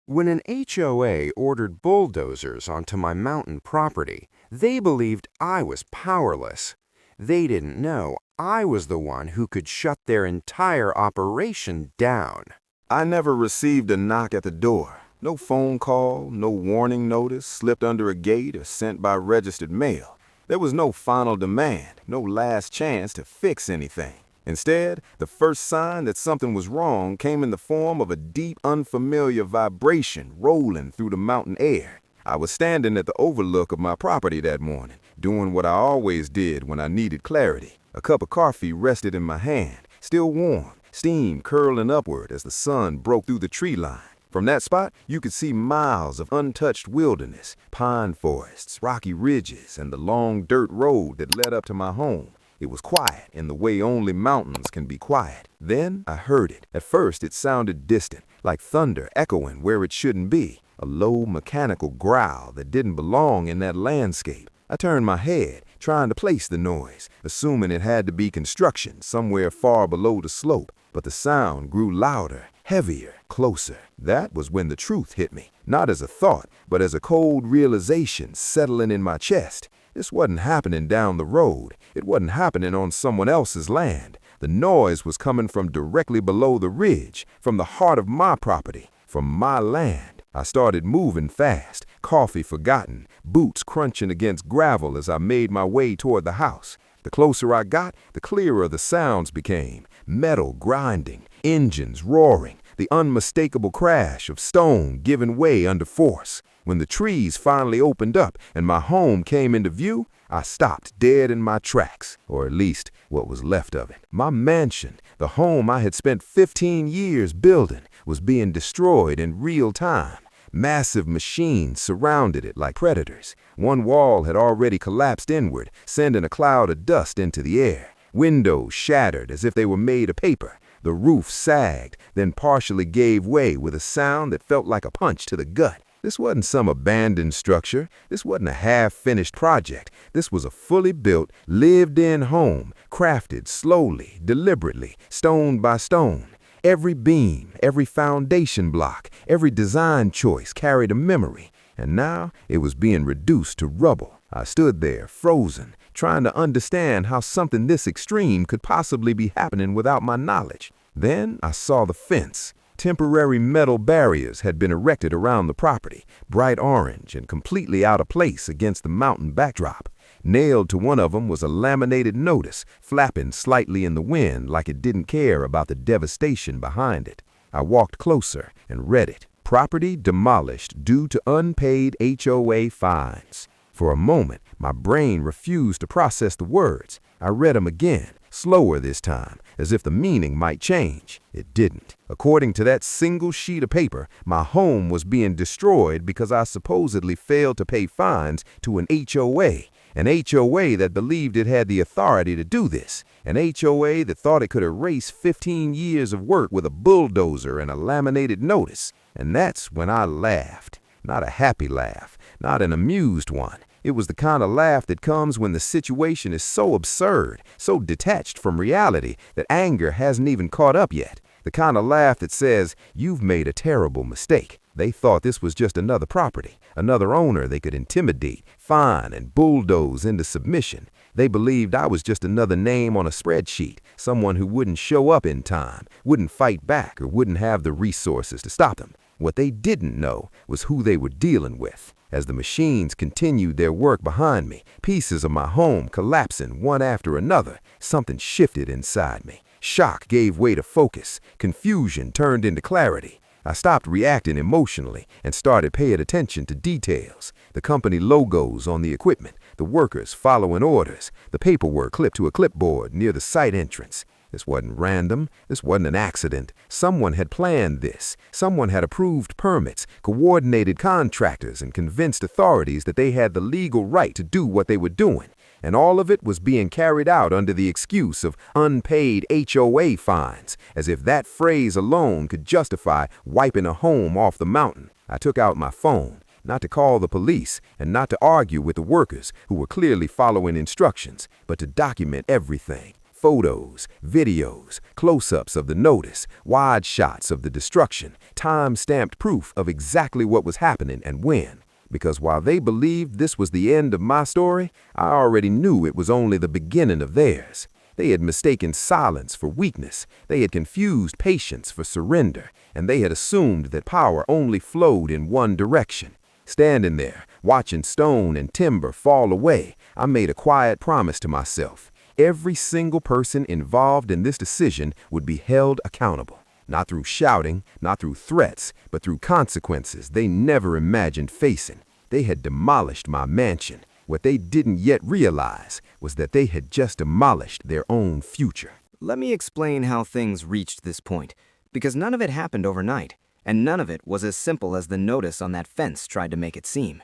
When an HOA ordered bulldozers onto my mountain property, they believed I was powerless. They didn't know I was the one who could shut their entire operation down. I never received a knock at the door. No phone call, no warning notice slipped under a gate or sent by registered mail. There was no final demand, no last chance to fix anything. Instead, the first sign that something was wrong came in the form of a deep, unfamiliar vibration rolling through the mountain air. I was standing at the overlook of my property that morning, doing what I always did when I needed clarity. A cup of coffee rested in my hand, still warm, steam curling upward as the sun broke through the tree line. From that spot, you could see miles of untouched wilderness, pine forests, rocky ridges, and the long dirt road that led up to my home. It was quiet in the way only mountains can be quiet. Then I heard it. At first it sounded distant, like thunder echoing where it shouldn't be, a low mechanical growl that didn't belong in that landscape. I turned my head, trying to place the noise, assuming it had to be construction somewhere far below the slope, but the sound grew louder, heavier, closer. That was when the truth hit me, not as a thought, but as a cold realization settling in my chest. This wasn't happening down the road. It wasn't happening on someone else's land. The noise was coming from directly below the ridge, from the heart of my property, from my land. I started moving fast, coffee forgotten, boots crunching against gravel as I made my way toward the house. The closer I got, the clearer the sounds became. Metal grinding, engines roaring, the unmistakable crash of stone giving way under force. When the trees finally opened up and my home came into view, I stopped dead in my tracks, or at least what was left of it. My mansion, the home I had spent 15 years building, was being destroyed in real time. Massive machines surrounded it like predators. One wall had already collapsed inward, sending a cloud of dust into the air. Windows shattered as if they were made of paper. The roof sagged, then partially gave way with a sound that felt like a punch to the gut. This wasn't some abandoned structure. This wasn't a half-finished project. This was a fully built, lived-in home, crafted slowly, deliberately, stone by stone. Every beam, every foundation block, every design choice carried a memory, and now it was being reduced to rubble. I stood there, frozen, trying to understand how something this extreme could possibly be happening without my knowledge. Then I saw the fence. Temporary metal barriers had been erected around the property, bright orange and completely out of place against the mountain backdrop. Nailed to one of them was a laminated notice, flapping slightly in the wind like it didn't care about the devastation behind it. I walked closer and read it. Property demolished due to unpaid HOA fines. For a moment, my brain refused to process the words. I read them again, slower this time, as if the meaning might change. It didn't. According to that single sheet of paper, my home was being destroyed because I supposedly failed to pay fines to an HOA. An HOA that believed it had the authority to do this. An HOA that thought it could erase 15 years of work with a bulldozer and a laminated notice. And that's when I laughed. Not a happy laugh, not an amused one. It was the kind of laugh that comes when the situation is so absurd, so detached from reality that anger hasn't even caught up yet. The kind of laugh that says, you've made a terrible mistake. They thought this was just another property, another owner they could intimidate, fine, and bulldoze into submission. They believed I was just another name on a spreadsheet, someone who wouldn't show up in time, wouldn't fight back, or wouldn't have the resources to stop them. What they didn't know was who they were dealing with. As the machines continued their work behind me, pieces of my home collapsing one after another, something shifted inside me. Shock gave way to focus. Confusion turned into clarity. I stopped reacting emotionally and started paying attention to details. The company logos on the equipment, the workers following orders, the paperwork clipped to a clipboard near the site entrance. This wasn't random. This wasn't an accident. Someone had planned this. Someone had approved permits, coordinated contractors, and convinced authorities that they had the legal right to do what they were doing. And all of it was being carried out under the excuse of unpaid HOA fines, as if that phrase alone could justify wiping a home off the mountain. I took out my phone, not to call the police and not to argue with the workers who were clearly following instructions, but to document everything. Photos, videos, close-ups of the notice, wide shots of the destruction, time-stamped proof of exactly what was happening and when. Because while they believed this was the end of my story, I already knew it was only the beginning of theirs. They had mistaken silence for weakness, they had confused patience for surrender, and they had assumed that power only flowed in one direction. Standing there, watching stone and timber fall away, I made a quiet promise to myself. Every single person involved in this decision would be held accountable. Not through shouting, not through threats, but through consequences they never imagined facing. They had demolished my mansion. What they didn't yet realize was that they had just demolished their own future. Let me explain how things reached this point, because none of it happened overnight, and none of it was as simple as the notice on that fence tried to make it seem.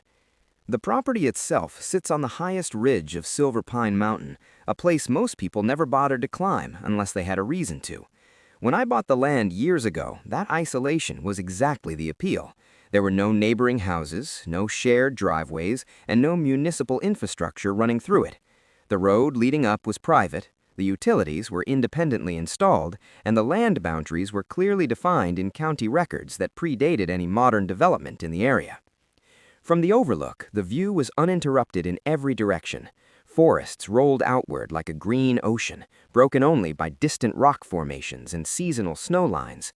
The property itself sits on the highest ridge of Silver Pine Mountain, a place most people never bothered to climb unless they had a reason to. When I bought the land years ago, that isolation was exactly the appeal. There were no neighboring houses, no shared driveways, and no municipal infrastructure running through it. The road leading up was private, the utilities were independently installed, and the land boundaries were clearly defined in county records that predated any modern development in the area. From the overlook, the view was uninterrupted in every direction. Forests rolled outward like a green ocean, broken only by distant rock formations and seasonal snow lines.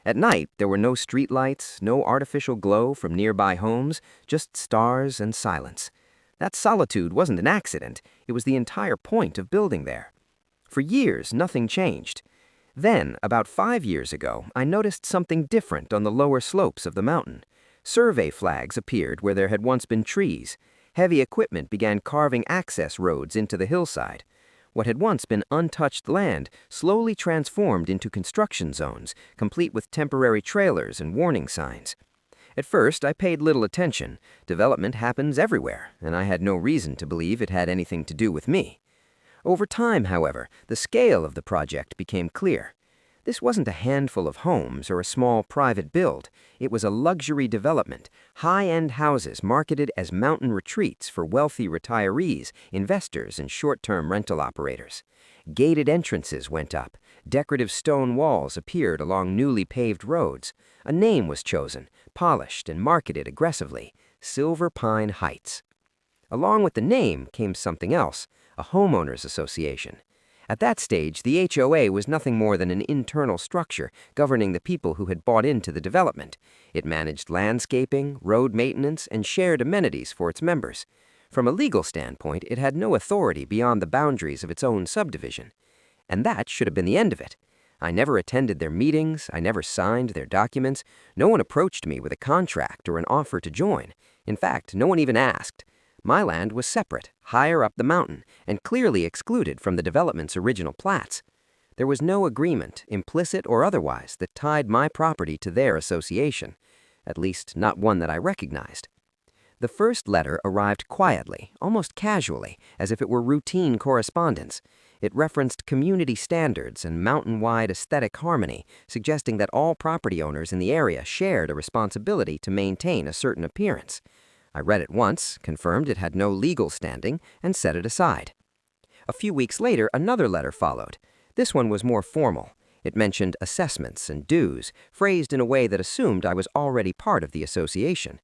At night, there were no streetlights, no artificial glow from nearby homes, just stars and silence. That solitude wasn't an accident, it was the entire point of building there. For years, nothing changed. Then, about 5 years ago, I noticed something different on the lower slopes of the mountain. Survey flags appeared where there had once been trees. Heavy equipment began carving access roads into the hillside. What had once been untouched land slowly transformed into construction zones, complete with temporary trailers and warning signs. At first, I paid little attention. Development happens everywhere, and I had no reason to believe it had anything to do with me. Over time, however, the scale of the project became clear. This wasn't a handful of homes or a small private build. It was a luxury development, high-end houses marketed as mountain retreats for wealthy retirees, investors, and short-term rental operators. Gated entrances went up. Decorative stone walls appeared along newly paved roads. A name was chosen, polished and marketed aggressively: Silver Pine Heights. Along with the name came something else: a homeowners association. At that stage, the HOA was nothing more than an internal structure governing the people who had bought into the development. It managed landscaping, road maintenance, and shared amenities for its members. From a legal standpoint, it had no authority beyond the boundaries of its own subdivision. And that should have been the end of it. I never attended their meetings, I never signed their documents, no one approached me with a contract or an offer to join. In fact, no one even asked. My land was separate, higher up the mountain, and clearly excluded from the development's original plats. There was no agreement, implicit or otherwise, that tied my property to their association, at least not one that I recognized. The first letter arrived quietly, almost casually, as if it were routine correspondence. It referenced community standards and mountain-wide aesthetic harmony, suggesting that all property owners in the area shared a responsibility to maintain a certain appearance. I read it once, confirmed it had no legal standing, and set it aside. A few weeks later, another letter followed. This one was more formal. It mentioned assessments and dues, phrased in a way that assumed I was already part of the association.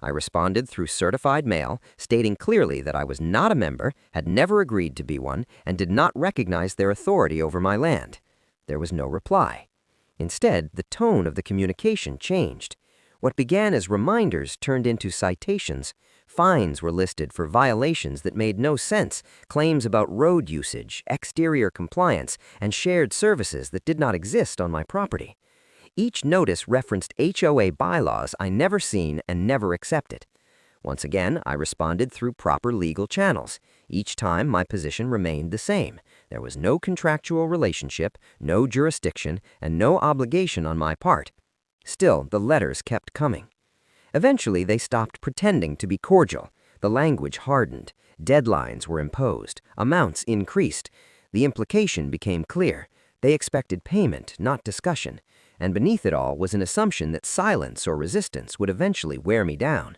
I responded through certified mail, stating clearly that I was not a member, had never agreed to be one, and did not recognize their authority over my land. There was no reply. Instead, the tone of the communication changed. What began as reminders turned into citations. Fines were listed for violations that made no sense, claims about road usage, exterior compliance, and shared services that did not exist on my property. Each notice referenced HOA bylaws I never seen and never accepted. Once again, I responded through proper legal channels. Each time, my position remained the same. There was no contractual relationship, no jurisdiction, and no obligation on my part. Still, the letters kept coming. Eventually, they stopped pretending to be cordial. The language hardened. Deadlines were imposed. Amounts increased. The implication became clear. They expected payment, not discussion. And beneath it all was an assumption that silence or resistance would eventually wear me down.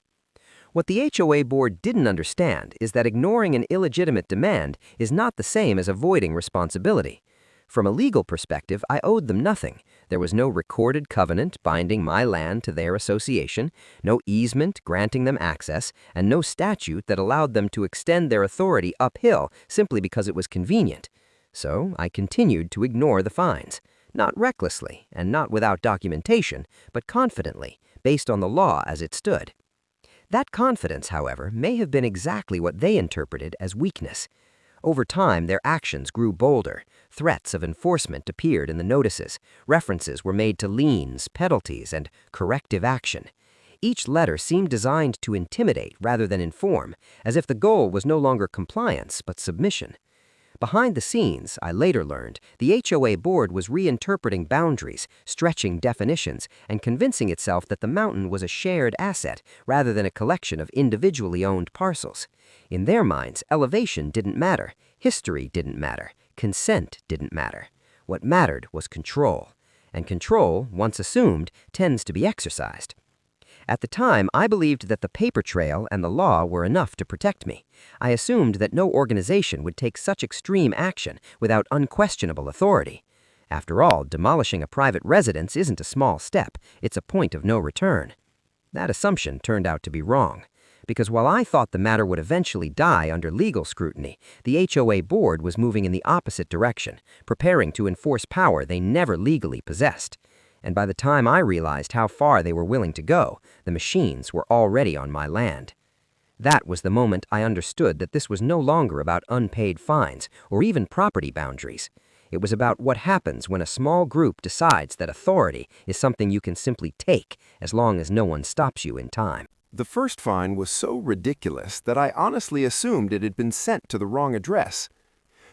What the HOA board didn't understand is that ignoring an illegitimate demand is not the same as avoiding responsibility. From a legal perspective, I owed them nothing. There was no recorded covenant binding my land to their association, no easement granting them access, and no statute that allowed them to extend their authority uphill simply because it was convenient. So I continued to ignore the fines, not recklessly and not without documentation, but confidently, based on the law as it stood. That confidence, however, may have been exactly what they interpreted as weakness. Over time, their actions grew bolder. Threats of enforcement appeared in the notices. References were made to liens, penalties, and corrective action. Each letter seemed designed to intimidate rather than inform, as if the goal was no longer compliance but submission. Behind the scenes, I later learned, the HOA board was reinterpreting boundaries, stretching definitions, and convincing itself that the mountain was a shared asset rather than a collection of individually owned parcels. In their minds, elevation didn't matter, history didn't matter, consent didn't matter. What mattered was control. And control, once assumed, tends to be exercised. At the time, I believed that the paper trail and the law were enough to protect me. I assumed that no organization would take such extreme action without unquestionable authority. After all, demolishing a private residence isn't a small step, it's a point of no return. That assumption turned out to be wrong, because while I thought the matter would eventually die under legal scrutiny, the HOA board was moving in the opposite direction, preparing to enforce power they never legally possessed. And by the time I realized how far they were willing to go, the machines were already on my land. That was the moment I understood that this was no longer about unpaid fines or even property boundaries. It was about what happens when a small group decides that authority is something you can simply take as long as no one stops you in time. The first fine was so ridiculous that I honestly assumed it had been sent to the wrong address.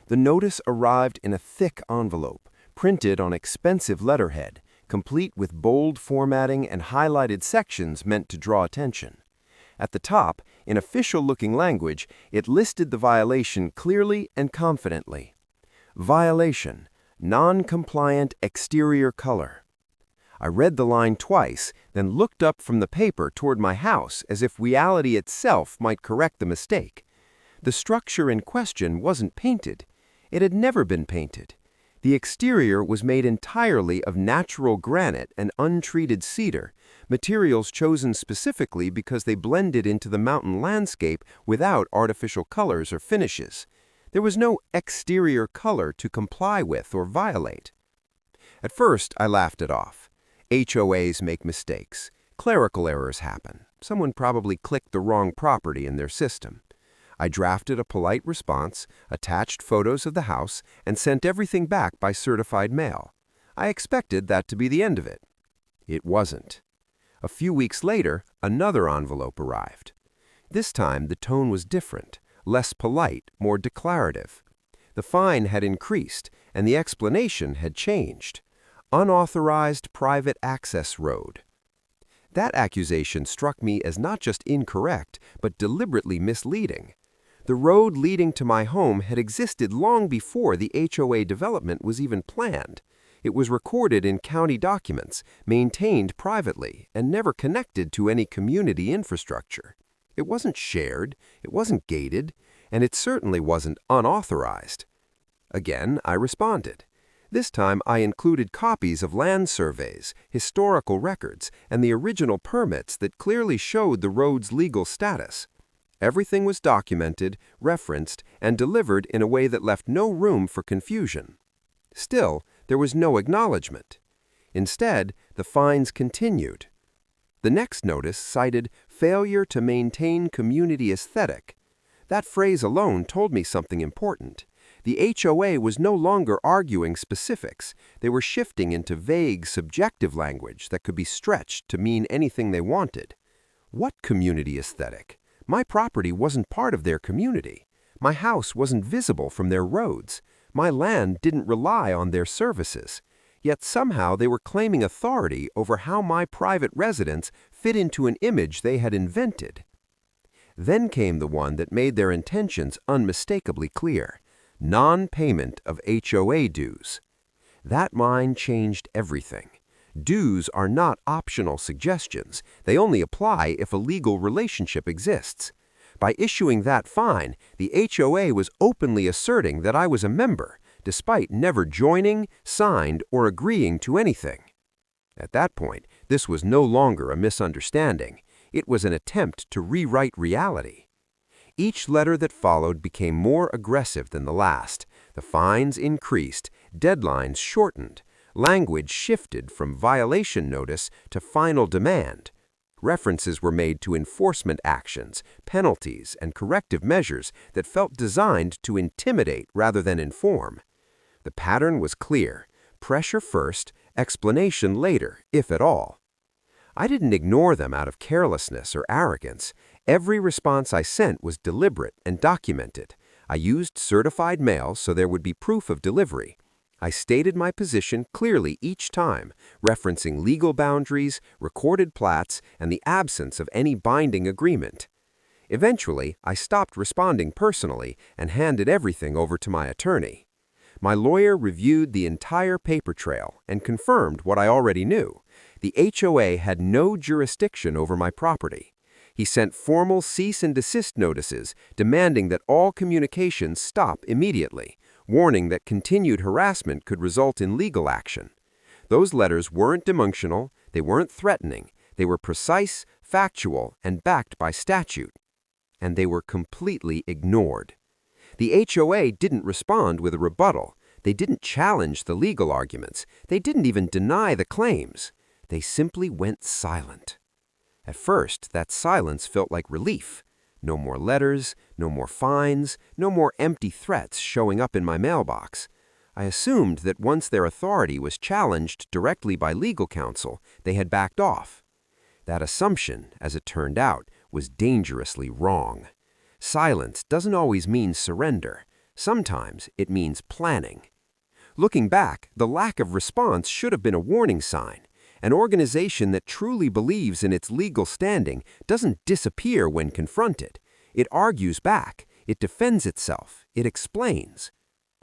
The notice arrived in a thick envelope, printed on expensive letterhead, complete with bold formatting and highlighted sections meant to draw attention. At the top, in official-looking language, it listed the violation clearly and confidently. Violation: non-compliant exterior color. I read the line twice, then looked up from the paper toward my house as if reality itself might correct the mistake. The structure in question wasn't painted. It had never been painted. The exterior was made entirely of natural granite and untreated cedar, materials chosen specifically because they blended into the mountain landscape without artificial colors or finishes. There was no exterior color to comply with or violate. At first, I laughed it off. HOAs make mistakes. Clerical errors happen. Someone probably clicked the wrong property in their system. I drafted a polite response, attached photos of the house, and sent everything back by certified mail. I expected that to be the end of it. It wasn't. A few weeks later, another envelope arrived. This time, the tone was different, less polite, more declarative. The fine had increased, and the explanation had changed. Unauthorized private access road. That accusation struck me as not just incorrect, but deliberately misleading. The road leading to my home had existed long before the HOA development was even planned. It was recorded in county documents, maintained privately, and never connected to any community infrastructure. It wasn't shared, it wasn't gated, and it certainly wasn't unauthorized. Again, I responded. This time, I included copies of land surveys, historical records, and the original permits that clearly showed the road's legal status. Everything was documented, referenced, and delivered in a way that left no room for confusion. Still, there was no acknowledgement. Instead, the fines continued. The next notice cited failure to maintain community aesthetic. That phrase alone told me something important. The HOA was no longer arguing specifics. They were shifting into vague, subjective language that could be stretched to mean anything they wanted. What community aesthetic? My property wasn't part of their community. My house wasn't visible from their roads. My land didn't rely on their services. Yet somehow they were claiming authority over how my private residence fit into an image they had invented. Then came the one that made their intentions unmistakably clear: non-payment of HOA dues. That line changed everything. Dues are not optional suggestions. They only apply if a legal relationship exists. By issuing that fine, the HOA was openly asserting that I was a member, despite never joining, signed, or agreeing to anything. At that point, this was no longer a misunderstanding. It was an attempt to rewrite reality. Each letter that followed became more aggressive than the last. The fines increased, deadlines shortened, language shifted from violation notice to final demand. References were made to enforcement actions, penalties, and corrective measures that felt designed to intimidate rather than inform. The pattern was clear: pressure first, explanation later, if at all. I didn't ignore them out of carelessness or arrogance. Every response I sent was deliberate and documented. I used certified mail so there would be proof of delivery. I stated my position clearly each time, referencing legal boundaries, recorded plats, and the absence of any binding agreement. Eventually, I stopped responding personally and handed everything over to my attorney. My lawyer reviewed the entire paper trail and confirmed what I already knew. The HOA had no jurisdiction over my property. He sent formal cease and desist notices demanding that all communications stop immediately, warning that continued harassment could result in legal action. Those letters weren't demotional, they weren't threatening, they were precise, factual, and backed by statute. And they were completely ignored. The HOA didn't respond with a rebuttal. They didn't challenge the legal arguments. They didn't even deny the claims. They simply went silent. At first, that silence felt like relief. No more letters, no more fines, no more empty threats showing up in my mailbox. I assumed that once their authority was challenged directly by legal counsel, they had backed off. That assumption, as it turned out, was dangerously wrong. Silence doesn't always mean surrender. Sometimes it means planning. Looking back, the lack of response should have been a warning sign. An organization that truly believes in its legal standing doesn't disappear when confronted. It argues back, it defends itself, it explains.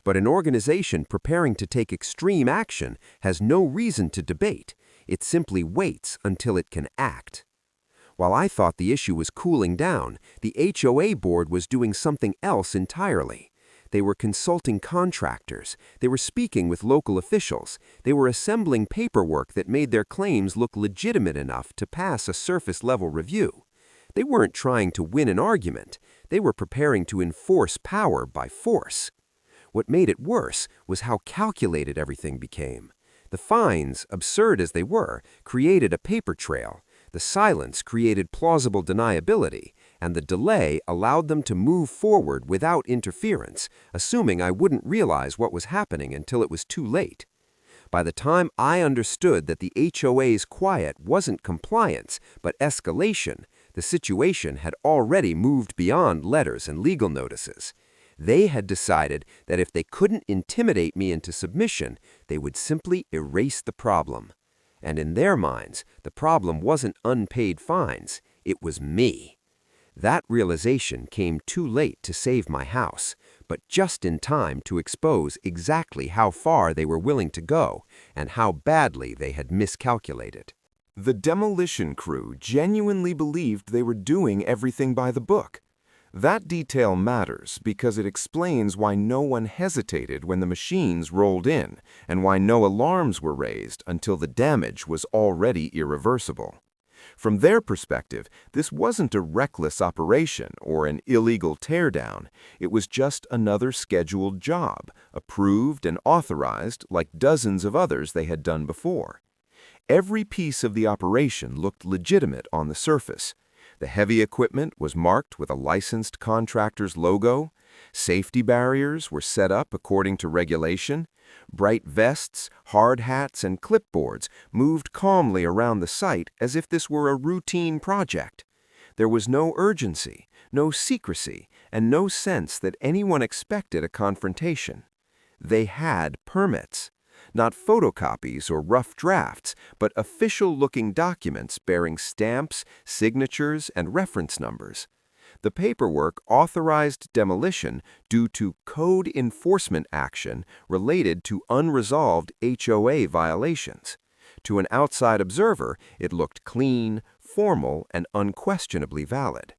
But an organization preparing to take extreme action has no reason to debate. It simply waits until it can act. While I thought the issue was cooling down, the HOA board was doing something else entirely. They were consulting contractors. They were speaking with local officials. They were assembling paperwork that made their claims look legitimate enough to pass a surface-level review. They weren't trying to win an argument. They were preparing to enforce power by force. What made it worse was how calculated everything became. The fines, absurd as they were, created a paper trail. The silence created plausible deniability, and the delay allowed them to move forward without interference, assuming I wouldn't realize what was happening until it was too late. By the time I understood that the HOA's quiet wasn't compliance, but escalation, the situation had already moved beyond letters and legal notices. They had decided that if they couldn't intimidate me into submission, they would simply erase the problem. And in their minds, the problem wasn't unpaid fines, it was me. That realization came too late to save my house, but just in time to expose exactly how far they were willing to go and how badly they had miscalculated. The demolition crew genuinely believed they were doing everything by the book. That detail matters because it explains why no one hesitated when the machines rolled in and why no alarms were raised until the damage was already irreversible. From their perspective, this wasn't a reckless operation or an illegal teardown. It was just another scheduled job, approved and authorized like dozens of others they had done before. Every piece of the operation looked legitimate on the surface. The heavy equipment was marked with a licensed contractor's logo. Safety barriers were set up according to regulation. Bright vests, hard hats, and clipboards moved calmly around the site as if this were a routine project. There was no urgency, no secrecy, and no sense that anyone expected a confrontation. They had permits. Not photocopies or rough drafts, but official-looking documents bearing stamps, signatures, and reference numbers. The paperwork authorized demolition due to code enforcement action related to unresolved HOA violations. To an outside observer, it looked clean, formal, and unquestionably valid.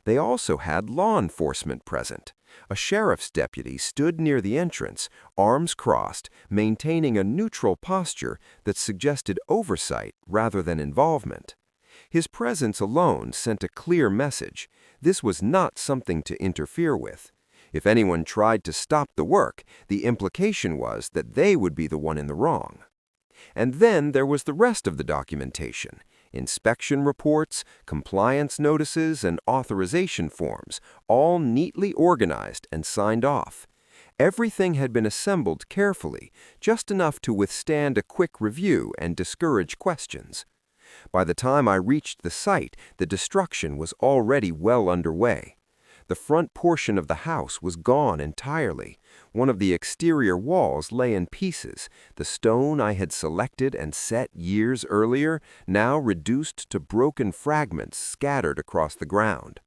They also had law enforcement present. A sheriff's deputy stood near the entrance, arms crossed, maintaining a neutral posture that suggested oversight rather than involvement. His presence alone sent a clear message. This was not something to interfere with. If anyone tried to stop the work, the implication was that they would be the one in the wrong. And then there was the rest of the documentation: inspection reports, compliance notices, and authorization forms, all neatly organized and signed off. Everything had been assembled carefully, just enough to withstand a quick review and discourage questions. By the time I reached the site, the destruction was already well underway. The front portion of the house was gone entirely. One of the exterior walls lay in pieces, the stone I had selected and set years earlier now reduced to broken fragments scattered across the ground.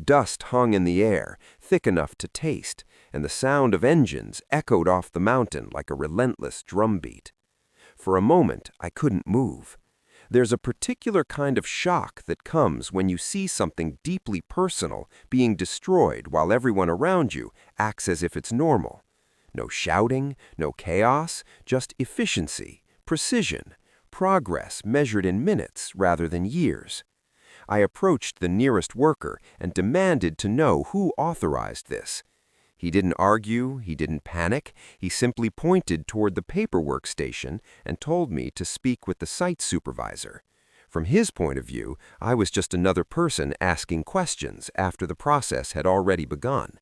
Dust hung in the air, thick enough to taste, and the sound of engines echoed off the mountain like a relentless drumbeat. For a moment, I couldn't move. There's a particular kind of shock that comes when you see something deeply personal being destroyed while everyone around you acts as if it's normal. No shouting, no chaos, just efficiency, precision, progress measured in minutes rather than years. I approached the nearest worker and demanded to know who authorized this. He didn't argue, he didn't panic, he simply pointed toward the paperwork station and told me to speak with the site supervisor. From his point of view, I was just another person asking questions after the process had already begun.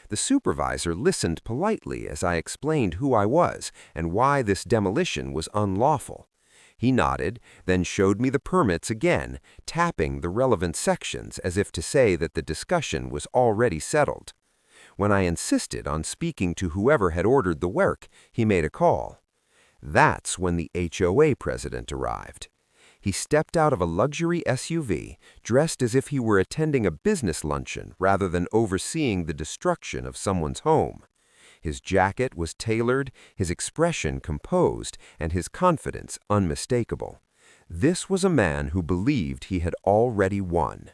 The supervisor listened politely as I explained who I was and why this demolition was unlawful. He nodded, then showed me the permits again, tapping the relevant sections as if to say that the discussion was already settled. When I insisted on speaking to whoever had ordered the work, he made a call. That's when the HOA president arrived. He stepped out of a luxury SUV, dressed as if he were attending a business luncheon rather than overseeing the destruction of someone's home. His jacket was tailored, his expression composed, and his confidence unmistakable. This was a man who believed he had already won.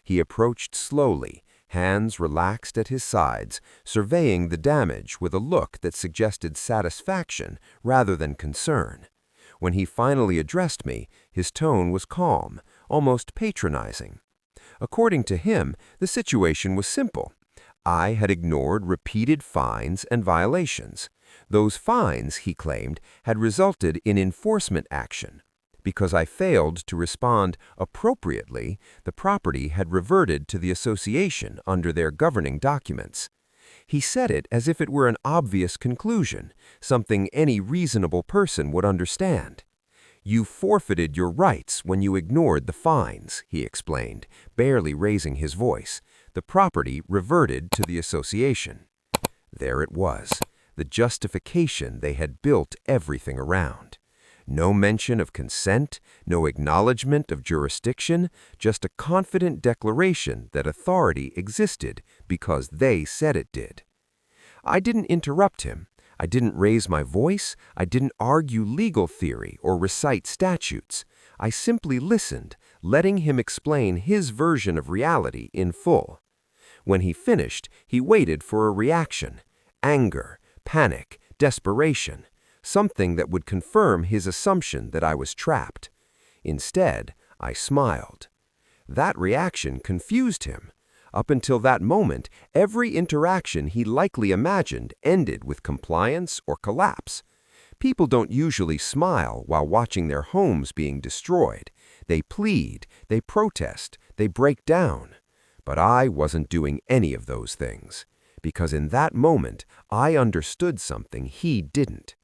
He approached slowly, hands relaxed at his sides, surveying the damage with a look that suggested satisfaction rather than concern. When he finally addressed me, his tone was calm, almost patronizing. According to him, the situation was simple. I had ignored repeated fines and violations. Those fines, he claimed, had resulted in enforcement action. Because I failed to respond appropriately, the property had reverted to the association under their governing documents. He said it as if it were an obvious conclusion, something any reasonable person would understand. "You forfeited your rights when you ignored the fines," he explained, barely raising his voice. "The property reverted to the association." There it was, the justification they had built everything around. No mention of consent, no acknowledgement of jurisdiction, just a confident declaration that authority existed because they said it did. I didn't interrupt him. I didn't raise my voice. I didn't argue legal theory or recite statutes. I simply listened, letting him explain his version of reality in full. When he finished, he waited for a reaction: anger, panic, desperation. Something that would confirm his assumption that I was trapped. Instead, I smiled. That reaction confused him. Up until that moment, every interaction he likely imagined ended with compliance or collapse. People don't usually smile while watching their homes being destroyed. They plead, they protest, they break down. But I wasn't doing any of those things, because in that moment, I understood something he didn't.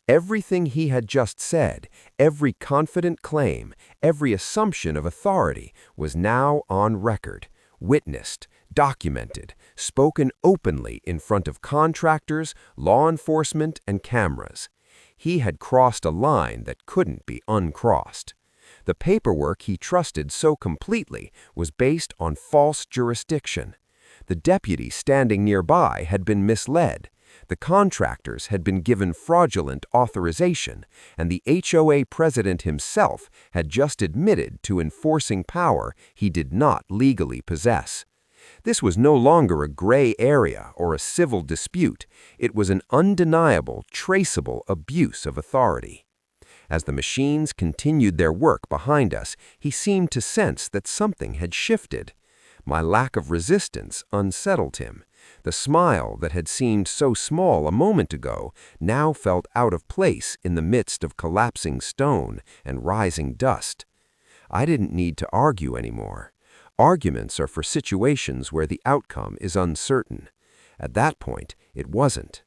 Everything he had just said, every confident claim, every assumption of authority was now on record, witnessed, documented, spoken openly in front of contractors, law enforcement, and cameras. He had crossed a line that couldn't be uncrossed. The paperwork he trusted so completely was based on false jurisdiction. The deputy standing nearby had been misled. The contractors had been given fraudulent authorization, and the HOA president himself had just admitted to enforcing power he did not legally possess. This was no longer a gray area or a civil dispute. It was an undeniable, traceable abuse of authority. As the machines continued their work behind us, he seemed to sense that something had shifted. My lack of resistance unsettled him. The smile that had seemed so small a moment ago now felt out of place in the midst of collapsing stone and rising dust. I didn't need to argue anymore. Arguments are for situations where the outcome is uncertain. At that point, it wasn't.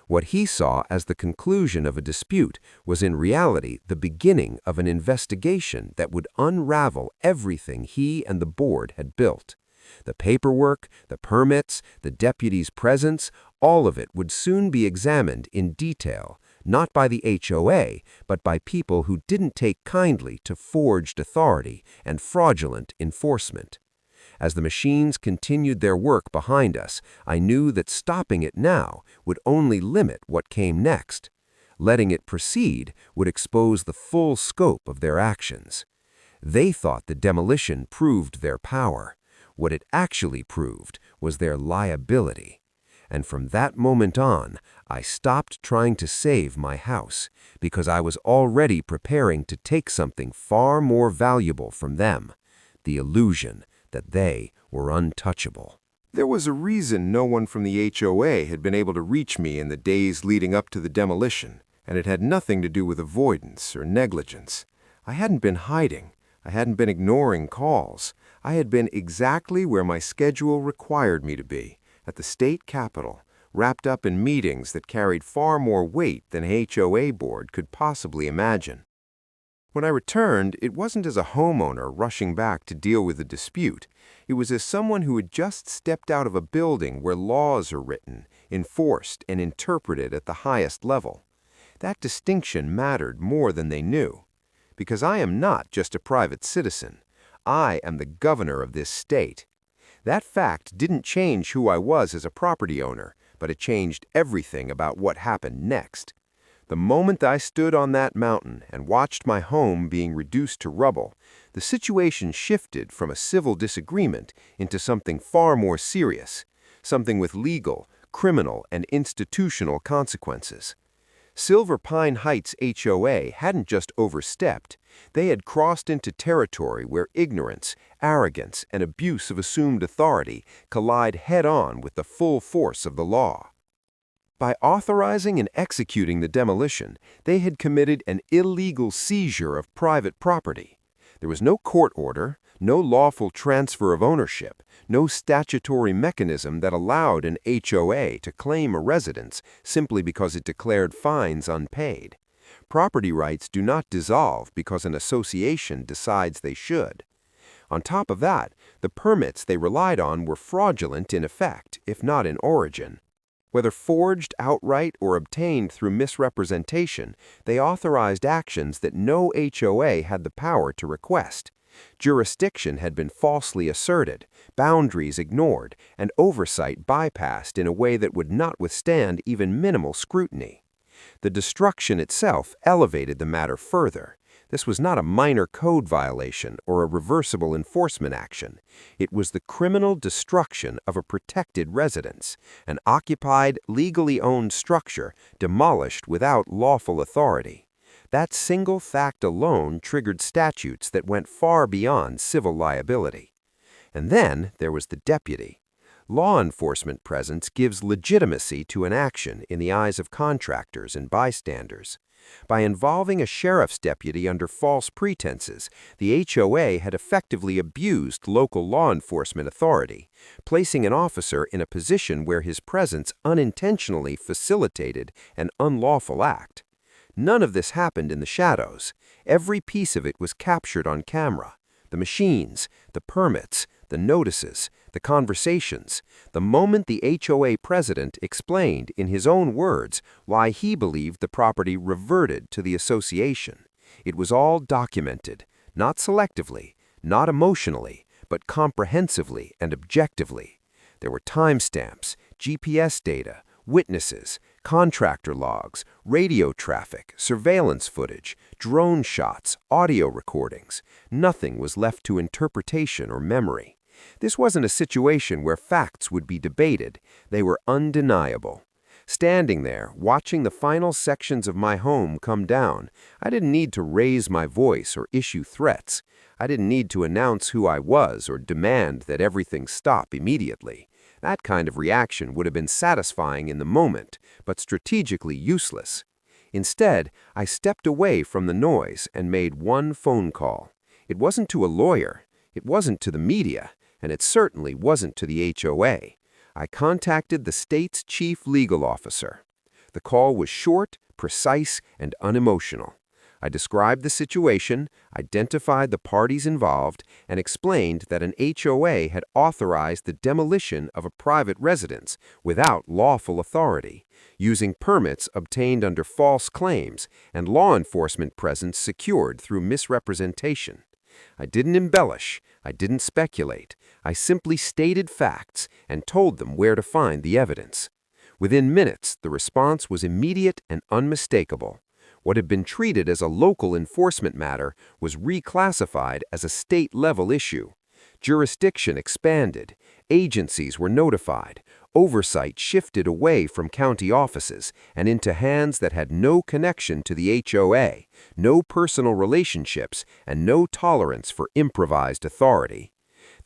What he saw as the conclusion of a dispute was in reality the beginning of an investigation that would unravel everything he and the board had built. The paperwork, the permits, the deputy's presence, all of it would soon be examined in detail, not by the HOA, but by people who didn't take kindly to forged authority and fraudulent enforcement. As the machines continued their work behind us, I knew that stopping it now would only limit what came next. Letting it proceed would expose the full scope of their actions. They thought the demolition proved their power. What it actually proved was their liability. And from that moment on, I stopped trying to save my house, because I was already preparing to take something far more valuable from them, the illusion that they were untouchable. There was a reason no one from the HOA had been able to reach me in the days leading up to the demolition, and it had nothing to do with avoidance or negligence. I hadn't been hiding. I hadn't been ignoring calls. I had been exactly where my schedule required me to be, at the state capitol, wrapped up in meetings that carried far more weight than a HOA board could possibly imagine. When I returned, it wasn't as a homeowner rushing back to deal with a dispute. It was as someone who had just stepped out of a building where laws are written, enforced, and interpreted at the highest level. That distinction mattered more than they knew. Because I am not just a private citizen. I am the governor of this state. That fact didn't change who I was as a property owner, but it changed everything about what happened next. The moment I stood on that mountain and watched my home being reduced to rubble, the situation shifted from a civil disagreement into something far more serious, something with legal, criminal, and institutional consequences. Silver Pine Heights HOA hadn't just overstepped, they had crossed into territory where ignorance, arrogance, and abuse of assumed authority collide head-on with the full force of the law. By authorizing and executing the demolition, they had committed an illegal seizure of private property. There was no court order, no lawful transfer of ownership, no statutory mechanism that allowed an HOA to claim a residence simply because it declared fines unpaid. Property rights do not dissolve because an association decides they should. On top of that, the permits they relied on were fraudulent in effect, if not in origin. Whether forged outright or obtained through misrepresentation, they authorized actions that no HOA had the power to request. Jurisdiction had been falsely asserted, boundaries ignored, and oversight bypassed in a way that would not withstand even minimal scrutiny. The destruction itself elevated the matter further. This was not a minor code violation or a reversible enforcement action. It was the criminal destruction of a protected residence, an occupied, legally owned structure demolished without lawful authority. That single fact alone triggered statutes that went far beyond civil liability. And then there was the deputy. Law enforcement presence gives legitimacy to an action in the eyes of contractors and bystanders. By involving a sheriff's deputy under false pretenses, the HOA had effectively abused local law enforcement authority, placing an officer in a position where his presence unintentionally facilitated an unlawful act. None of this happened in the shadows. Every piece of it was captured on camera. The machines, the permits, the notices, the conversations, the moment the HOA president explained in his own words why he believed the property reverted to the association. It was all documented, not selectively, not emotionally, but comprehensively and objectively. There were timestamps, GPS data, Witnesses, contractor logs, radio traffic, surveillance footage, drone shots, audio recordings. Nothing was left to interpretation or memory. This wasn't a situation where facts would be debated. They were undeniable. Standing there, watching the final sections of my home come down, I didn't need to raise my voice or issue threats. I didn't need to announce who I was or demand that everything stop immediately. That kind of reaction would have been satisfying in the moment, but strategically useless. Instead, I stepped away from the noise and made one phone call. It wasn't to a lawyer, it wasn't to the media, and it certainly wasn't to the HOA. I contacted the state's chief legal officer. The call was short, precise, and unemotional. I described the situation, identified the parties involved, and explained that an HOA had authorized the demolition of a private residence without lawful authority, using permits obtained under false claims and law enforcement presence secured through misrepresentation. I didn't embellish, I didn't speculate. I simply stated facts and told them where to find the evidence. Within minutes, the response was immediate and unmistakable. What had been treated as a local enforcement matter was reclassified as a state-level issue. Jurisdiction expanded, agencies were notified, oversight shifted away from county offices and into hands that had no connection to the HOA, no personal relationships, and no tolerance for improvised authority.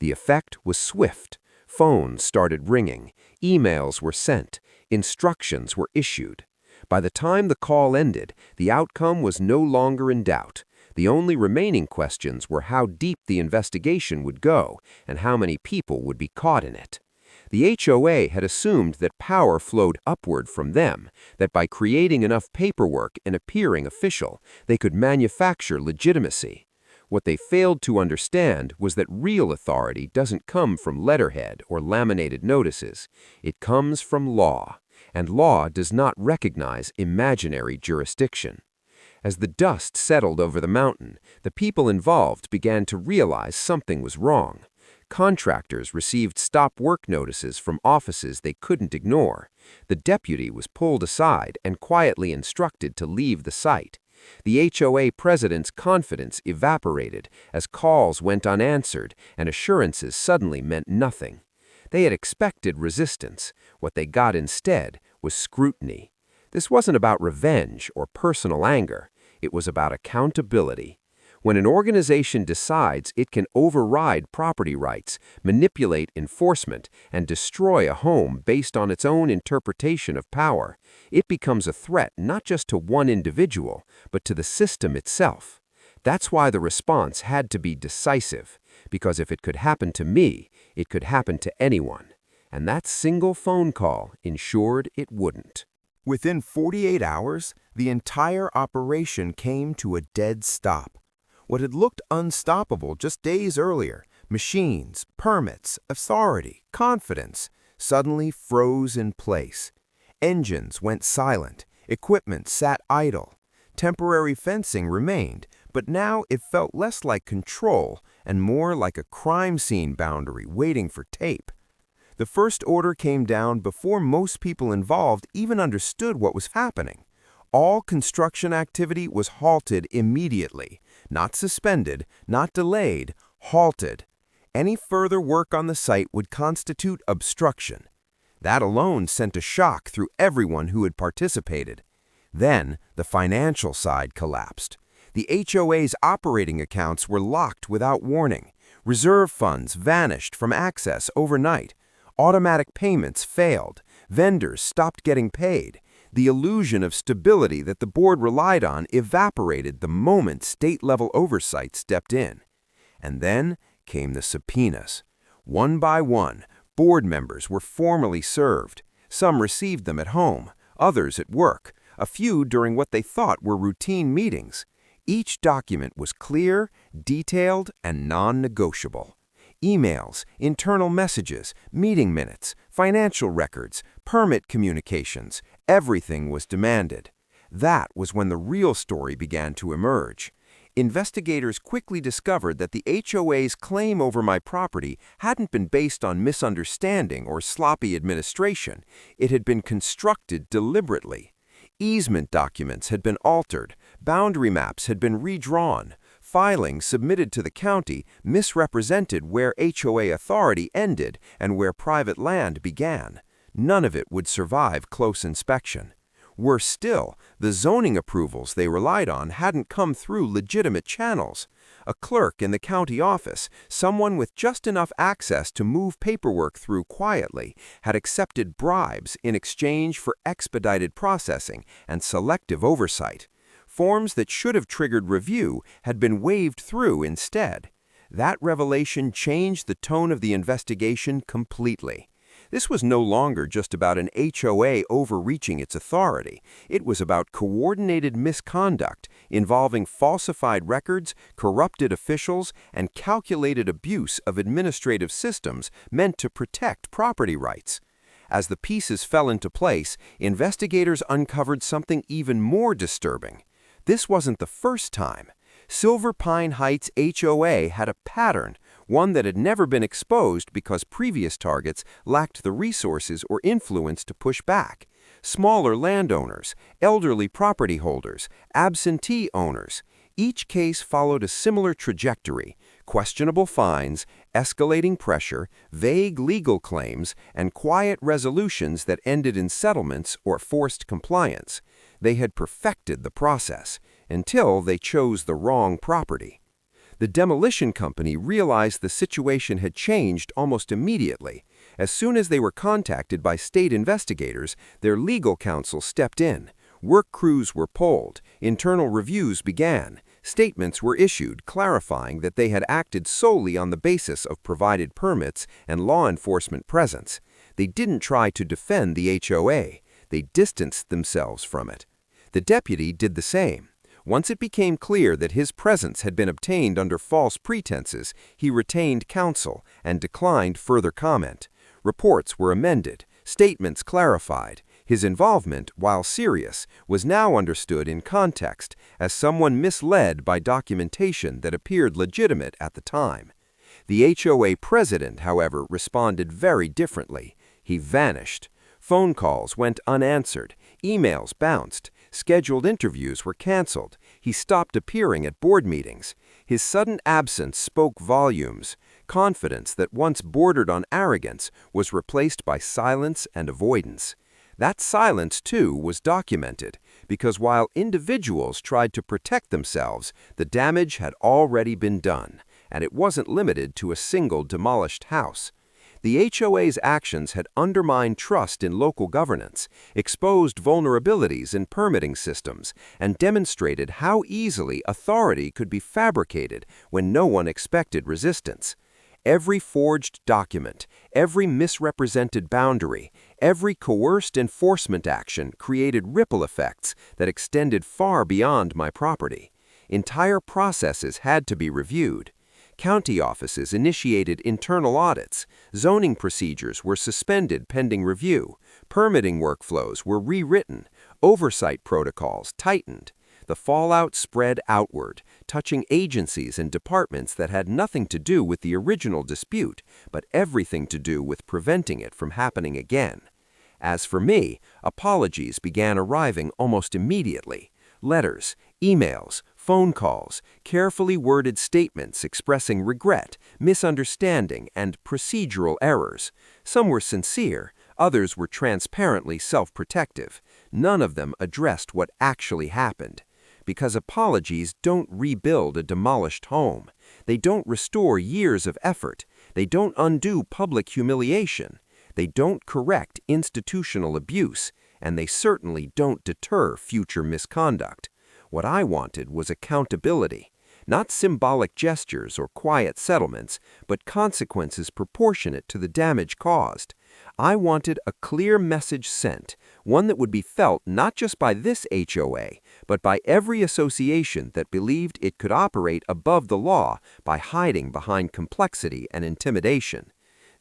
The effect was swift. Phones started ringing, emails were sent, instructions were issued. By the time the call ended, the outcome was no longer in doubt. The only remaining questions were how deep the investigation would go and how many people would be caught in it. The HOA had assumed that power flowed upward from them, that by creating enough paperwork and appearing official, they could manufacture legitimacy. What they failed to understand was that real authority doesn't come from letterhead or laminated notices. It comes from law, and law does not recognize imaginary jurisdiction. As the dust settled over the mountain, the people involved began to realize something was wrong. Contractors received stop work notices from offices they couldn't ignore. The deputy was pulled aside and quietly instructed to leave the site. The HOA president's confidence evaporated as calls went unanswered and assurances suddenly meant nothing. They had expected resistance. What they got instead was scrutiny. This wasn't about revenge or personal anger. It was about accountability. When an organization decides it can override property rights, manipulate enforcement, and destroy a home based on its own interpretation of power, it becomes a threat not just to one individual, but to the system itself. That's why the response had to be decisive, because if it could happen to me, it could happen to anyone. And that single phone call ensured it wouldn't. Within 48 hours, the entire operation came to a dead stop. What had looked unstoppable just days earlier, machines, permits, authority, confidence, suddenly froze in place. Engines went silent, equipment sat idle. Temporary fencing remained, but now it felt less like control and more like a crime scene boundary waiting for tape. The first order came down before most people involved even understood what was happening. All construction activity was halted immediately, not suspended, not delayed, halted. Any further work on the site would constitute obstruction. That alone sent a shock through everyone who had participated. Then, the financial side collapsed. The HOA's operating accounts were locked without warning. Reserve funds vanished from access overnight. Automatic payments failed. Vendors stopped getting paid. The illusion of stability that the board relied on evaporated the moment state-level oversight stepped in. And then came the subpoenas. One by one, board members were formally served. Some received them at home, others at work, a few during what they thought were routine meetings. Each document was clear, detailed, and non-negotiable. Emails, internal messages, meeting minutes, financial records, permit communications, everything was demanded. That was when the real story began to emerge. Investigators quickly discovered that the HOA's claim over my property hadn't been based on misunderstanding or sloppy administration. It had been constructed deliberately. Easement documents had been altered, boundary maps had been redrawn, filings submitted to the county misrepresented where HOA authority ended and where private land began. None of it would survive close inspection. Worse still, the zoning approvals they relied on hadn't come through legitimate channels. A clerk in the county office, someone with just enough access to move paperwork through quietly, had accepted bribes in exchange for expedited processing and selective oversight. Forms that should have triggered review had been waved through instead. That revelation changed the tone of the investigation completely. This was no longer just about an HOA overreaching its authority. It was about coordinated misconduct involving falsified records, corrupted officials, and calculated abuse of administrative systems meant to protect property rights. As the pieces fell into place, investigators uncovered something even more disturbing. This wasn't the first time. Silver Pine Heights HOA had a pattern, one that had never been exposed because previous targets lacked the resources or influence to push back. Smaller landowners, elderly property holders, absentee owners. Each case followed a similar trajectory: questionable fines, escalating pressure, vague legal claims, and quiet resolutions that ended in settlements or forced compliance. They had perfected the process until they chose the wrong property. The demolition company realized the situation had changed almost immediately. As soon as they were contacted by state investigators, their legal counsel stepped in. Work crews were polled, internal reviews began, statements were issued clarifying that they had acted solely on the basis of provided permits and law enforcement presence. They didn't try to defend the HOA. They distanced themselves from it. The deputy did the same. Once it became clear that his presence had been obtained under false pretenses, he retained counsel and declined further comment. Reports were amended, statements clarified. His involvement, while serious, was now understood in context as someone misled by documentation that appeared legitimate at the time. The HOA president, however, responded very differently. He vanished. Phone calls went unanswered, emails bounced, scheduled interviews were canceled. He stopped appearing at board meetings. His sudden absence spoke volumes. Confidence that once bordered on arrogance was replaced by silence and avoidance. That silence, too, was documented, because while individuals tried to protect themselves, the damage had already been done, and it wasn't limited to a single demolished house. The HOA's actions had undermined trust in local governance, exposed vulnerabilities in permitting systems, and demonstrated how easily authority could be fabricated when no one expected resistance. Every forged document, every misrepresented boundary, every coerced enforcement action created ripple effects that extended far beyond my property. Entire processes had to be reviewed. County offices initiated internal audits, zoning procedures were suspended pending review, permitting workflows were rewritten, oversight protocols tightened. The fallout spread outward, touching agencies and departments that had nothing to do with the original dispute, but everything to do with preventing it from happening again. As for me, apologies began arriving almost immediately. Letters, emails, phone calls, carefully worded statements expressing regret, misunderstanding, and procedural errors. Some were sincere, others were transparently self-protective. None of them addressed what actually happened. Because apologies don't rebuild a demolished home. They don't restore years of effort. They don't undo public humiliation. They don't correct institutional abuse. And they certainly don't deter future misconduct. What I wanted was accountability. Not symbolic gestures or quiet settlements, but consequences proportionate to the damage caused. I wanted a clear message sent, one that would be felt not just by this HOA, but by every association that believed it could operate above the law by hiding behind complexity and intimidation.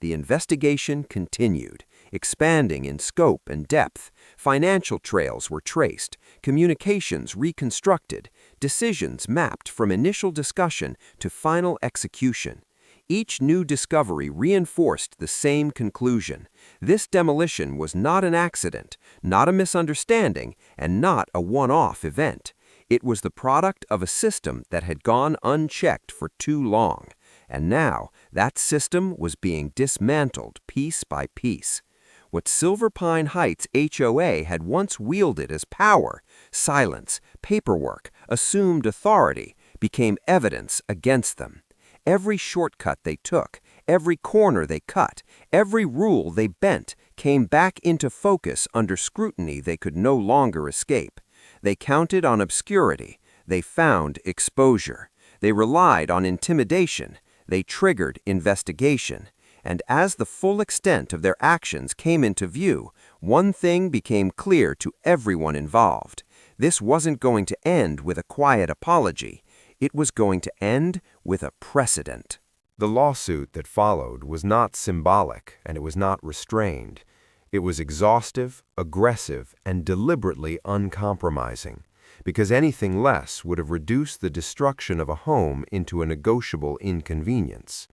The investigation continued, expanding in scope and depth. Financial trails were traced, communications reconstructed, decisions mapped from initial discussion to final execution. Each new discovery reinforced the same conclusion. This demolition was not an accident, not a misunderstanding, and not a one-off event. It was the product of a system that had gone unchecked for too long. And now, that system was being dismantled piece by piece. What Silver Pine Heights HOA had once wielded as power, silence, paperwork, assumed authority, became evidence against them. Every shortcut they took, every corner they cut, every rule they bent came back into focus under scrutiny they could no longer escape. They counted on obscurity. They found exposure. They relied on intimidation. They triggered investigation. And as the full extent of their actions came into view, one thing became clear to everyone involved. This wasn't going to end with a quiet apology. It was going to end with a precedent. The lawsuit that followed was not symbolic, and it was not restrained. It was exhaustive, aggressive, and deliberately uncompromising, because anything less would have reduced the destruction of a home into a negotiable inconvenience.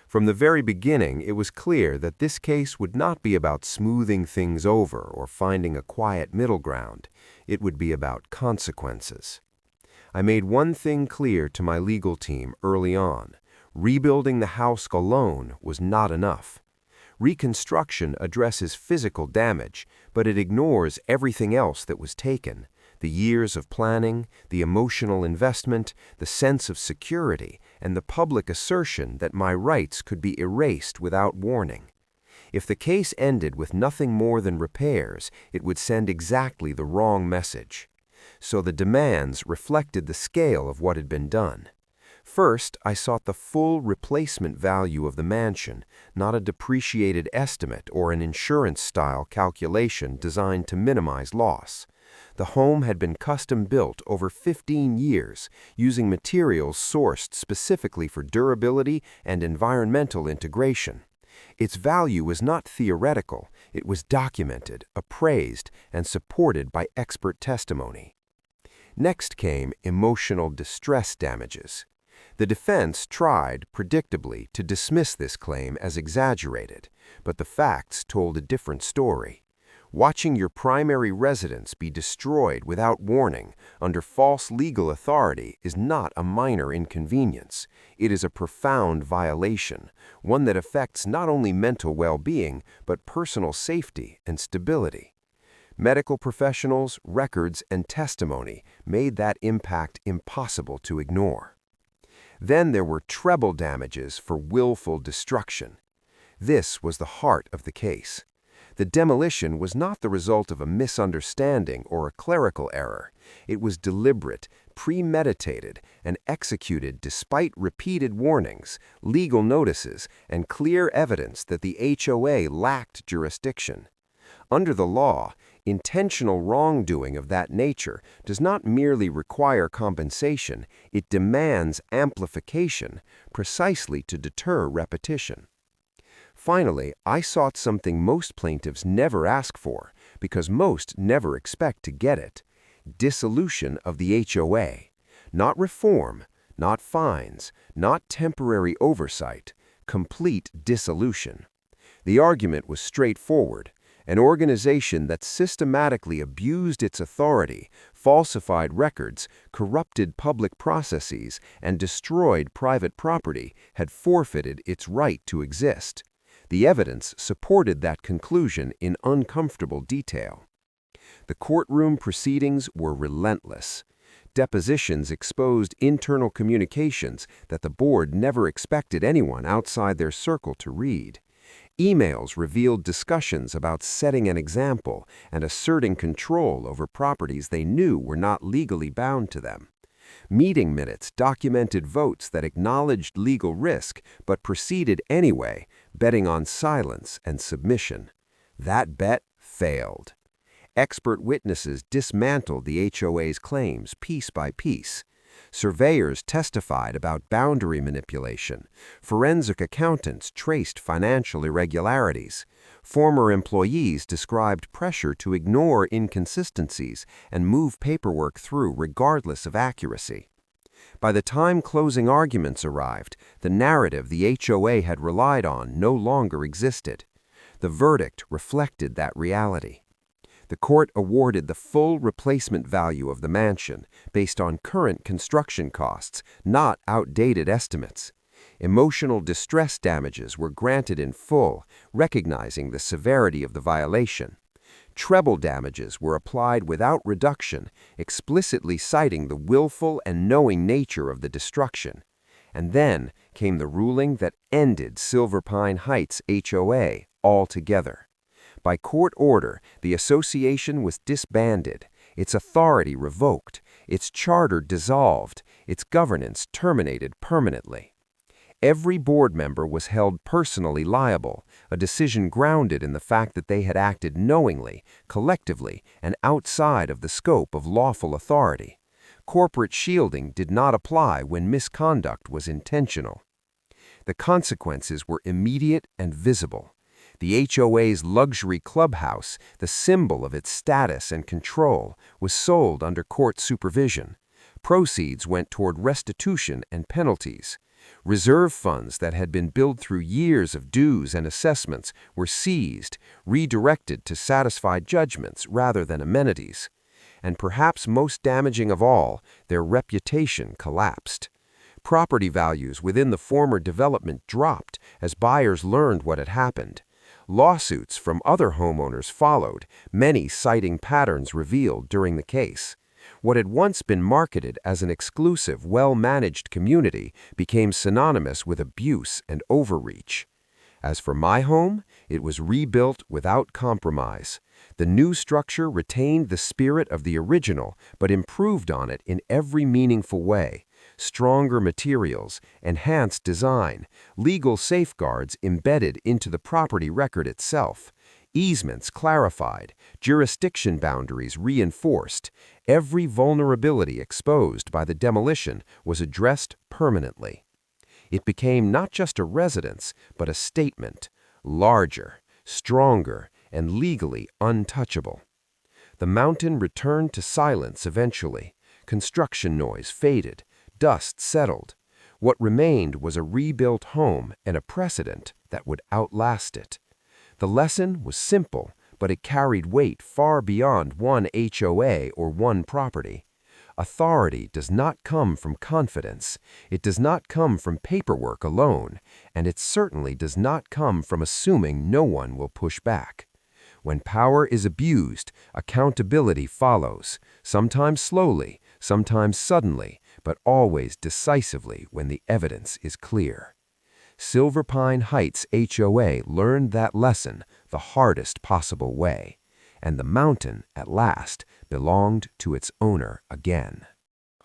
From the very beginning, it was clear that this case would not be about smoothing things over or finding a quiet middle ground. It would be about consequences. I made one thing clear to my legal team early on. Rebuilding the house alone was not enough. Reconstruction addresses physical damage, but it ignores everything else that was taken. The years of planning, the emotional investment, the sense of security, and the public assertion that my rights could be erased without warning. If the case ended with nothing more than repairs, it would send exactly the wrong message. So the demands reflected the scale of what had been done. First, I sought the full replacement value of the mansion, not a depreciated estimate or an insurance-style calculation designed to minimize loss. The home had been custom-built over 15 years, using materials sourced specifically for durability and environmental integration. Its value was not theoretical, it was documented, appraised, and supported by expert testimony. Next came emotional distress damages. The defense tried, predictably, to dismiss this claim as exaggerated, but the facts told a different story. Watching your primary residence be destroyed without warning under false legal authority is not a minor inconvenience. It is a profound violation, one that affects not only mental well-being, but personal safety and stability. Medical professionals, records, and testimony made that impact impossible to ignore. Then there were treble damages for willful destruction. This was the heart of the case. The demolition was not the result of a misunderstanding or a clerical error. It was deliberate, premeditated, and executed despite repeated warnings, legal notices, and clear evidence that the HOA lacked jurisdiction. Under the law, intentional wrongdoing of that nature does not merely require compensation, it demands amplification, precisely to deter repetition. Finally, I sought something most plaintiffs never ask for, because most never expect to get it: dissolution of the HOA. Not reform, not fines, not temporary oversight, complete dissolution. The argument was straightforward. An organization that systematically abused its authority, falsified records, corrupted public processes, and destroyed private property had forfeited its right to exist. The evidence supported that conclusion in uncomfortable detail. The courtroom proceedings were relentless. Depositions exposed internal communications that the board never expected anyone outside their circle to read. Emails revealed discussions about setting an example and asserting control over properties they knew were not legally bound to them. Meeting minutes documented votes that acknowledged legal risk but proceeded anyway, betting on silence and submission. That bet failed. Expert witnesses dismantled the HOA's claims piece by piece. Surveyors testified about boundary manipulation. Forensic accountants traced financial irregularities. Former employees described pressure to ignore inconsistencies and move paperwork through regardless of accuracy. By the time closing arguments arrived, the narrative the HOA had relied on no longer existed. The verdict reflected that reality. The court awarded the full replacement value of the mansion based on current construction costs, not outdated estimates. Emotional distress damages were granted in full, recognizing the severity of the violation. Treble damages were applied without reduction, explicitly citing the willful and knowing nature of the destruction. And then came the ruling that ended Silver Pine Heights HOA altogether. By court order, the association was disbanded, its authority revoked, its charter dissolved, its governance terminated permanently. Every board member was held personally liable, a decision grounded in the fact that they had acted knowingly, collectively, and outside of the scope of lawful authority. Corporate shielding did not apply when misconduct was intentional. The consequences were immediate and visible. The HOA's luxury clubhouse, the symbol of its status and control, was sold under court supervision. Proceeds went toward restitution and penalties. Reserve funds that had been built through years of dues and assessments were seized, redirected to satisfy judgments rather than amenities. And perhaps most damaging of all, their reputation collapsed. Property values within the former development dropped as buyers learned what had happened. Lawsuits from other homeowners followed, many citing patterns revealed during the case. What had once been marketed as an exclusive, well-managed community became synonymous with abuse and overreach. As for my home, it was rebuilt without compromise. The new structure retained the spirit of the original, but improved on it in every meaningful way. Stronger materials, enhanced design, legal safeguards embedded into the property record itself, easements clarified, jurisdiction boundaries reinforced. Every vulnerability exposed by the demolition was addressed permanently. It became not just a residence, but a statement, larger, stronger, and legally untouchable. The mountain returned to silence eventually. Construction noise faded. Dust settled. What remained was a rebuilt home and a precedent that would outlast it. The lesson was simple, but it carried weight far beyond one HOA or one property. Authority does not come from confidence. It does not come from paperwork alone, and it certainly does not come from assuming no one will push back. When power is abused, accountability follows, sometimes slowly, sometimes suddenly, but always decisively when the evidence is clear. Silver Pine Heights HOA learned that lesson the hardest possible way, and the mountain, at last, belonged to its owner again.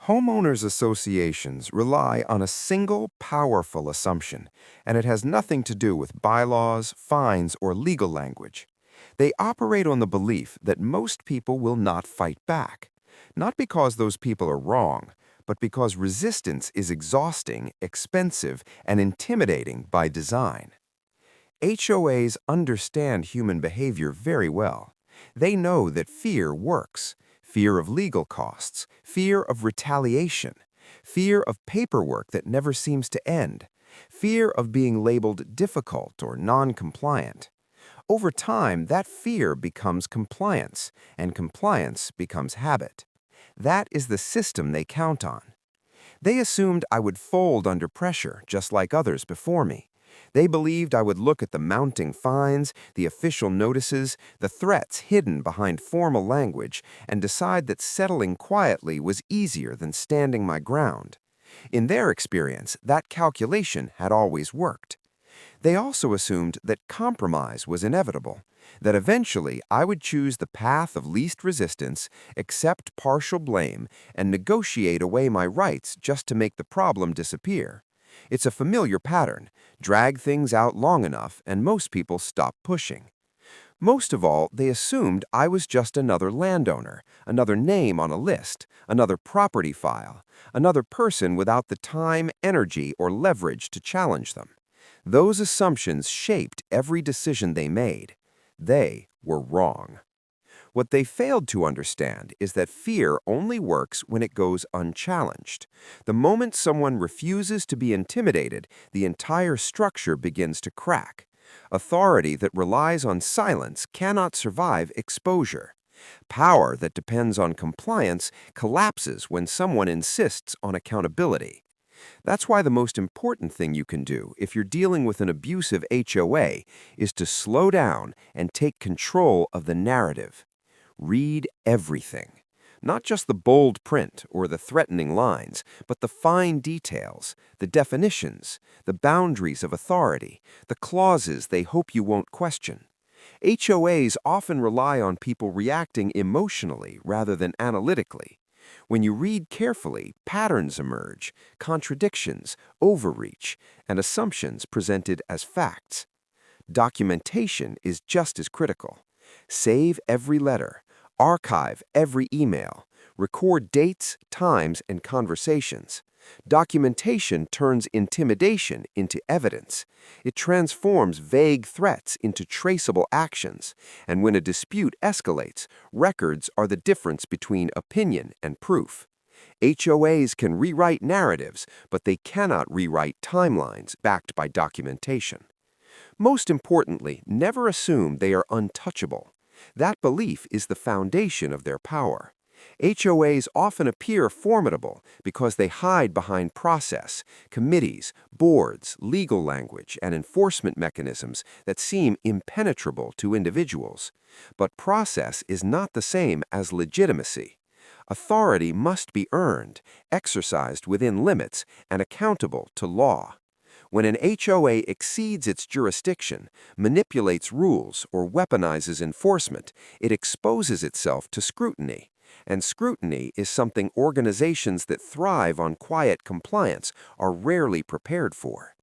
Homeowners associations rely on a single powerful assumption, and it has nothing to do with bylaws, fines, or legal language. They operate on the belief that most people will not fight back, not because those people are wrong, but because resistance is exhausting, expensive, and intimidating by design. HOAs understand human behavior very well. They know that fear works. Fear of legal costs, fear of retaliation, fear of paperwork that never seems to end, fear of being labeled difficult or non-compliant. Over time, that fear becomes compliance, and compliance becomes habit. That is the system they count on. They assumed I would fold under pressure, just like others before me. They believed I would look at the mounting fines, the official notices, the threats hidden behind formal language, and decide that settling quietly was easier than standing my ground. In their experience, that calculation had always worked. They also assumed that compromise was inevitable, that eventually I would choose the path of least resistance, accept partial blame, and negotiate away my rights just to make the problem disappear. It's a familiar pattern. Drag things out long enough, and most people stop pushing. Most of all, they assumed I was just another landowner, another name on a list, another property file, another person without the time, energy, or leverage to challenge them. Those assumptions shaped every decision they made. They were wrong. What they failed to understand is that fear only works when it goes unchallenged. The moment someone refuses to be intimidated, the entire structure begins to crack. Authority that relies on silence cannot survive exposure. Power that depends on compliance collapses when someone insists on accountability. That's why the most important thing you can do if you're dealing with an abusive HOA is to slow down and take control of the narrative. Read everything. Not just the bold print or the threatening lines, but the fine details, the definitions, the boundaries of authority, the clauses they hope you won't question. HOAs often rely on people reacting emotionally rather than analytically. When you read carefully, patterns emerge, contradictions, overreach, and assumptions presented as facts. Documentation is just as critical. Save every letter. Archive every email. Record dates, times, and conversations. Documentation turns intimidation into evidence. It transforms vague threats into traceable actions. And when a dispute escalates, records are the difference between opinion and proof. HOAs can rewrite narratives, but they cannot rewrite timelines backed by documentation. Most importantly, never assume they are untouchable. That belief is the foundation of their power. HOAs often appear formidable because they hide behind process, committees, boards, legal language, and enforcement mechanisms that seem impenetrable to individuals. But process is not the same as legitimacy. Authority must be earned, exercised within limits, and accountable to law. When an HOA exceeds its jurisdiction, manipulates rules, or weaponizes enforcement, it exposes itself to scrutiny. And scrutiny is something organizations that thrive on quiet compliance are rarely prepared for.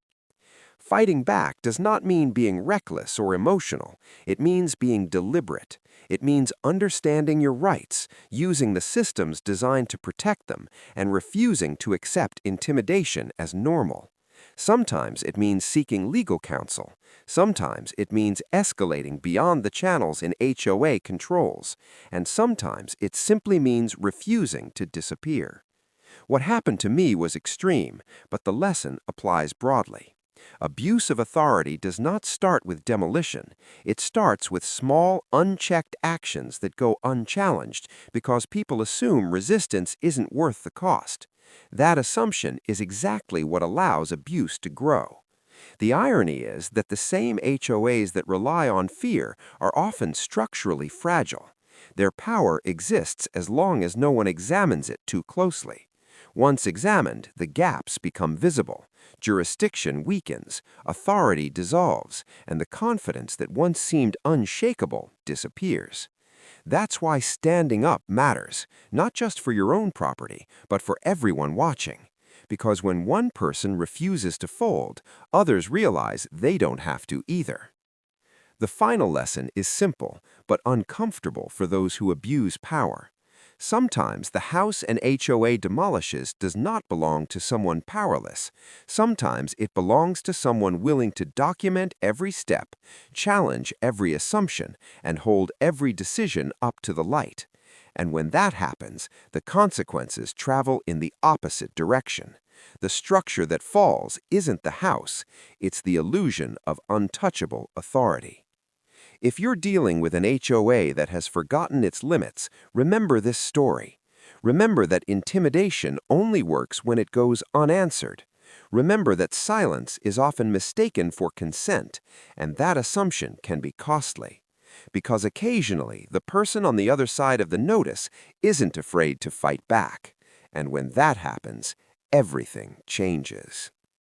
Fighting back does not mean being reckless or emotional. It means being deliberate. It means understanding your rights, using the systems designed to protect them, and refusing to accept intimidation as normal. Sometimes it means seeking legal counsel. Sometimes it means escalating beyond the channels in HOA controls. And sometimes it simply means refusing to disappear. What happened to me was extreme, but the lesson applies broadly. Abuse of authority does not start with demolition. It starts with small, unchecked actions that go unchallenged because people assume resistance isn't worth the cost. That assumption is exactly what allows abuse to grow. The irony is that the same HOAs that rely on fear are often structurally fragile. Their power exists as long as no one examines it too closely. Once examined, the gaps become visible, jurisdiction weakens, authority dissolves, and the confidence that once seemed unshakable disappears. That's why standing up matters, not just for your own property, but for everyone watching. Because when one person refuses to fold, others realize they don't have to either. The final lesson is simple, but uncomfortable for those who abuse power. Sometimes the house an HOA demolishes does not belong to someone powerless. Sometimes it belongs to someone willing to document every step, challenge every assumption, and hold every decision up to the light. And when that happens, the consequences travel in the opposite direction. The structure that falls isn't the house, it's the illusion of untouchable authority. If you're dealing with an HOA that has forgotten its limits, remember this story. Remember that intimidation only works when it goes unanswered. Remember that silence is often mistaken for consent, and that assumption can be costly. Because occasionally, the person on the other side of the notice isn't afraid to fight back. And when that happens, everything changes.